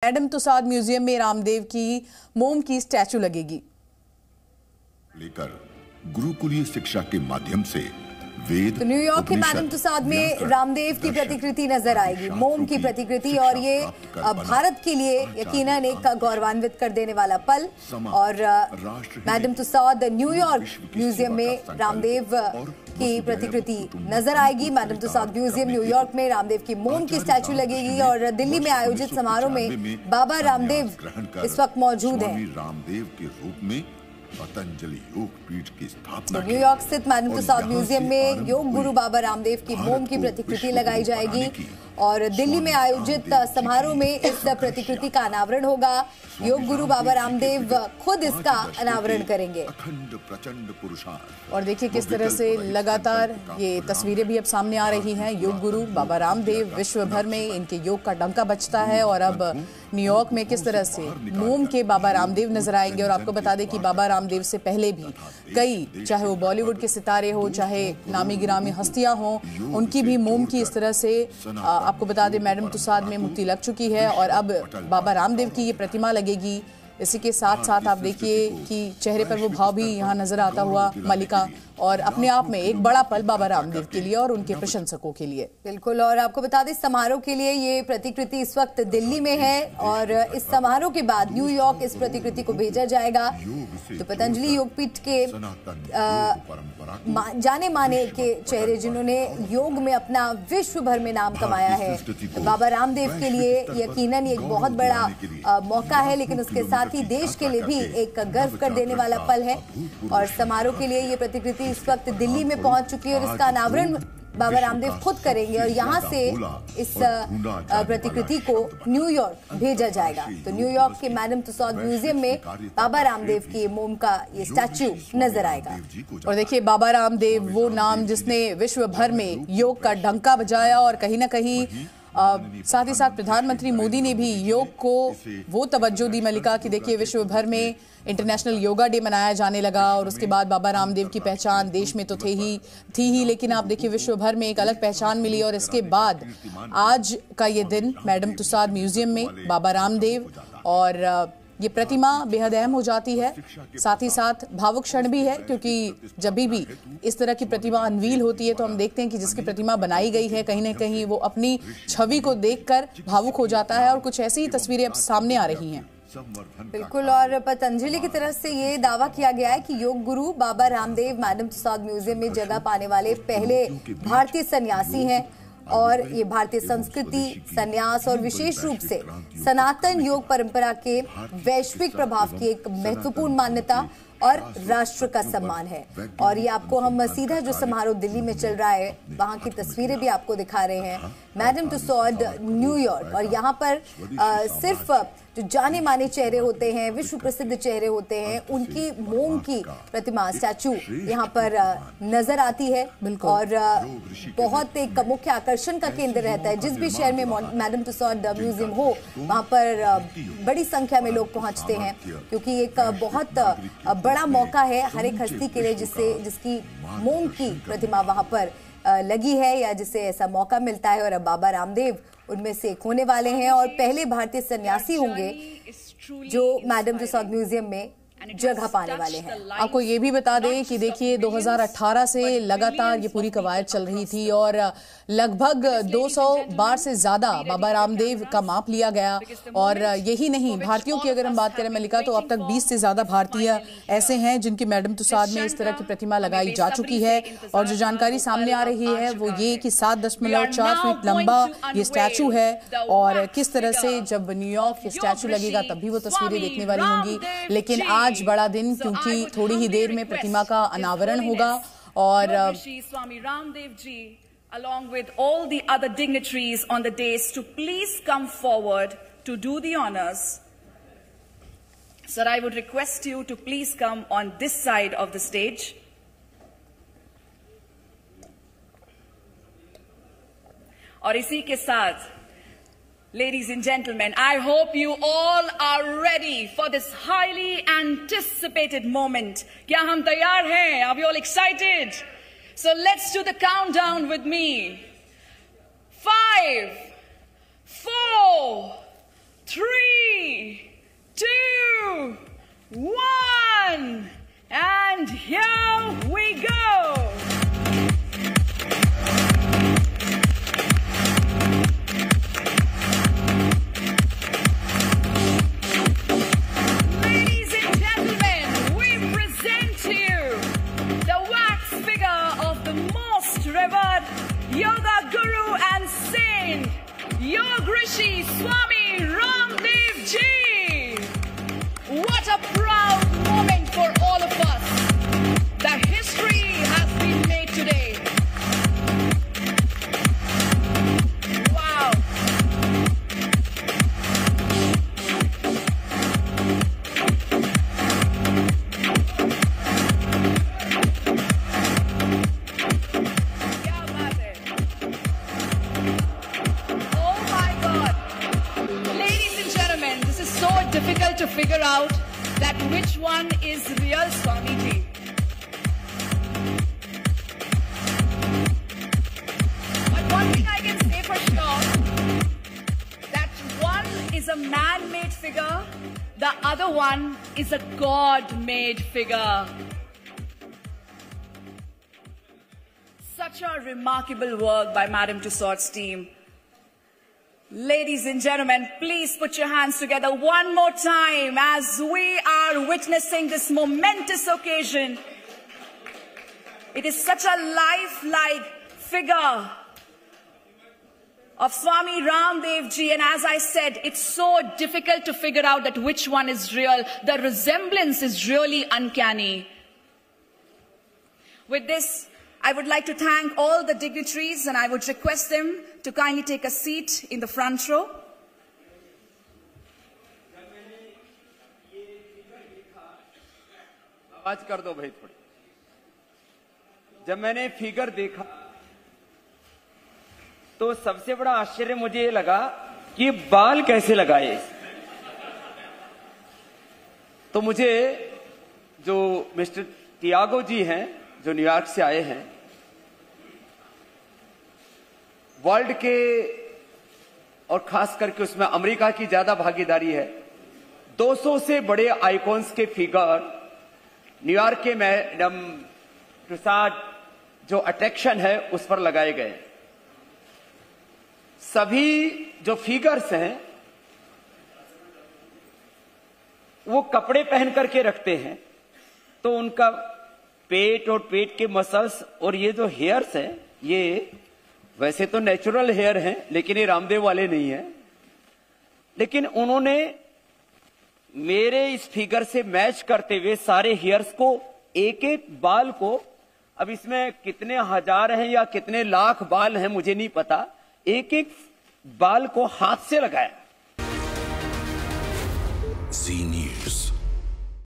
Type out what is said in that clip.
Madame Tussauds museum में रामदेव की मोम की स्टैचू लगेगी। लेकर गुरुकुलीय शिक्षा के माध्यम से वेद, तो न्यूयॉर्क के मैडम तुसाद में रामदेव की प्रतिकृति नजर आएगी, मोम की प्रतिकृति, और ये भारत के लिए यकीनन एक गौरवान्वित कर देने वाला पल। और मैडम तुसाद न्यूयॉर्क म्यूजियम में रामदेव की प्रतिकृति नजर आएगी। मैडम तुसाद म्यूजियम न्यूयॉर्क में रामदेव की मोम की स्टैचू लगेगी और दिल्ली में आयोजित समारोह में बाबा रामदेव इस वक्त मौजूद हैं। रामदेव के रूप में पतंजलि योग पीठ की स्थापना। न्यूयॉर्क स्थित मैडम तुसाद म्यूजियम में योग गुरु बाबा रामदेव की मोम की प्रतिकृति लगाई जाएगी और दिल्ली में आयोजित समारोह में इस प्रतिकृति का अनावरण होगा। योग गुरु बाबा रामदेव खुद इसका अनावरण करेंगे। प्रचंड पुरुषार्थ। और देखिए किस तरह से लगातार ये तस्वीरें भी अब सामने आ रही हैं। योग गुरु बाबा रामदेव, विश्व भर में इनके योग का डंका बजता है और अब न्यूयॉर्क में किस तरह से मोम के बाबा रामदेव नजर आएंगे। और आपको बता दें कि बाबा रामदेव से पहले भी कई, चाहे वो बॉलीवुड के सितारे हो, चाहे नामी गिरामी हस्तियां हों, उनकी भी मोम की इस तरह से आपको बता दें मैडम तुसाद में मुक्ति लग चुकी है और अब बाबा रामदेव की ये प्रतिमा लगेगी। इसी के साथ साथ आप देखिए कि चेहरे पर वो भाव भी यहाँ नजर आता हुआ मलिका, और अपने आप में एक बड़ा पल बाबा रामदेव के लिए और उनके प्रशंसकों के लिए। बिल्कुल, और आपको बता दें समारोह के लिए ये प्रतिकृति इस वक्त दिल्ली में है और इस समारोह के बाद न्यूयॉर्क इस प्रतिकृति को भेजा जाएगा। तो पतंजलि योगपीठ के जाने माने के चेहरे जिन्होंने योग में अपना विश्व भर में नाम कमाया है, बाबा रामदेव के लिए यकीनन ये एक बहुत बड़ा मौका है, लेकिन उसके साथ ही देश के लिए भी एक गर्व कर देने वाला पल है। और समारोह के लिए ये प्रतिकृति इस वक्त दिल्ली में पहुंच चुकी है और इसका अनावरण बाबा रामदेव खुद करेंगे और यहाँ से इस प्रतिकृति को न्यूयॉर्क भेजा जाएगा। तो न्यूयॉर्क के मैडम तुसाद म्यूजियम में बाबा रामदेव की मोम का ये स्टैच्यू नजर आएगा। और देखिए बाबा रामदेव वो नाम जिसने विश्व भर में योग का डंका बजाया और कहीं ना कहीं साथ ही साथ प्रधानमंत्री मोदी ने भी योग को वो तवज्जो दी मलिका कि देखिए विश्व भर में इंटरनेशनल योगा डे मनाया जाने लगा और उसके बाद बाबा रामदेव की पहचान देश में तो थी ही, लेकिन आप देखिए विश्व भर में एक अलग पहचान मिली। और इसके बाद आज का ये दिन मैडम तुसाद म्यूजियम में बाबा रामदेव और ये प्रतिमा बेहद अहम हो जाती है। साथ ही साथ भावुक क्षण भी है, क्योंकि जब भी इस तरह की प्रतिमा अनवील होती है तो हम देखते हैं कि जिसकी प्रतिमा बनाई गई है कहीं ना कहीं वो अपनी छवि को देखकर भावुक हो जाता है और कुछ ऐसी ही तस्वीरें अब सामने आ रही हैं। बिल्कुल, और पतंजलि की तरफ से ये दावा किया गया है कि yoga guru Baba Ramdev Madame Tussauds museum में जगह पाने वाले पहले भारतीय सन्यासी हैं और ये भारतीय संस्कृति, संन्यास और विशेष रूप से सनातन योग परंपरा के वैश्विक प्रभाव की एक महत्वपूर्ण मान्यता और राष्ट्र का सम्मान है। और ये आपको हम सीधा जो समारोह दिल्ली में चल रहा है वहां की तस्वीरें भी आपको दिखा रहे हैं। मैडम तुसाद न्यूयॉर्क, और यहाँ पर सिर्फ जो जाने माने चेहरे होते हैं, विश्व प्रसिद्ध चेहरे होते हैं, उनकी मोम की प्रतिमा स्टैचू यहाँ पर नजर आती है और बहुत एक मुख्य आकर्षण का केंद्र रहता है। जिस भी शहर में मैडम तुसाद म्यूजियम हो वहाँ पर बड़ी संख्या में लोग पहुँचते हैं, क्योंकि एक बहुत बड़ा मौका है हर एक हस्ती के लिए जिसकी मोम की प्रतिमा वहाँ पर लगी है या जिसे ऐसा मौका मिलता है। और अब बाबा रामदेव उनमें से एक होने वाले हैं और पहले भारतीय सन्यासी होंगे जो मैडम तुसाद म्यूजियम में जगह पाने वाले हैं। आपको ये भी बता दें कि देखिए 2018 से लगातार ये पूरी कवायद चल रही थी और लगभग 200 बार से ज्यादा बाबा रामदेव का माप लिया गया। और यही नहीं, भारतीयों की अगर हम बात करें मलिका, तो अब तक 20 से ज्यादा भारतीय ऐसे हैं जिनकी मैडम तुसाद में इस तरह की प्रतिमा लगाई जा चुकी है। और जो जानकारी सामने आ रही है वो ये कि 7.4 फीट लंबा ये स्टैचू है और किस तरह से जब न्यूयॉर्क ये स्टैचू लगेगा तभी वो तस्वीरें देखने वाली होंगी। लेकिन आज बड़ा दिन, क्योंकि थोड़ी ही देर में प्रतिमा का अनावरण होगा और Swami Ramdev ji along with all the other dignitaries on the dais to please come forward to do the honors. Sir, I would request you to please come on this side of the stage. और इसी के साथ ladies and gentlemen, I hope you all are ready for this highly anticipated moment. क्या हम तैयार हैं? Are we all excited? So let's do the countdown with me. 5, 4, 3, 1. And here we go. Ladies and gentlemen, we present to you the wax figure of the most revered yoga guru and saint, Yog Rishi Swami Ramdev Ji. What a proud moment for all of us. The history has been made today. Wow. क्या बात है? Oh my God. Ladies and gentlemen, this is so difficult to figure out that which one is real Swamiji. But one thing I can say for sure, that one is a man-made figure, the other one is a God-made figure. Such a remarkable work by Madame Tussauds' team. Ladies and gentlemen, please put your hands together one more time as we are witnessing this momentous occasion. It is such a lifelike figure of Swami Ramdev Ji, and as I said, it's so difficult to figure out that which one is real. The resemblance is really uncanny. With this, I would like to thank all the dignitaries, and I would request them to kindly take a seat in the front row. आवाज कर दो भाई थोड़ी। जब मैंने figure देखा तो सबसे बड़ा आश्चर्य मुझे ये लगा कि बाल कैसे लगाए। तो मुझे जो मिस्टर टियागो जी हैं, जो न्यूयॉर्क से आए हैं, वर्ल्ड के और खास करके उसमें अमेरिका की ज्यादा भागीदारी है। 200 से बड़े आइकॉन्स के फिगर न्यूयॉर्क के मैडम तुसाद जो अट्रैक्शन है उस पर लगाए गए। सभी जो फिगर्स हैं वो कपड़े पहन करके रखते हैं, तो उनका पेट और पेट के मसल्स और ये जो हेयर्स हैं, ये वैसे तो नेचुरल हेयर हैं, लेकिन ये रामदेव वाले नहीं हैं। लेकिन उन्होंने मेरे इस फिगर से मैच करते हुए सारे हेयर्स को, एक एक बाल को, अब इसमें कितने हजार हैं या कितने लाख बाल हैं मुझे नहीं पता, एक एक बाल को हाथ से लगाया।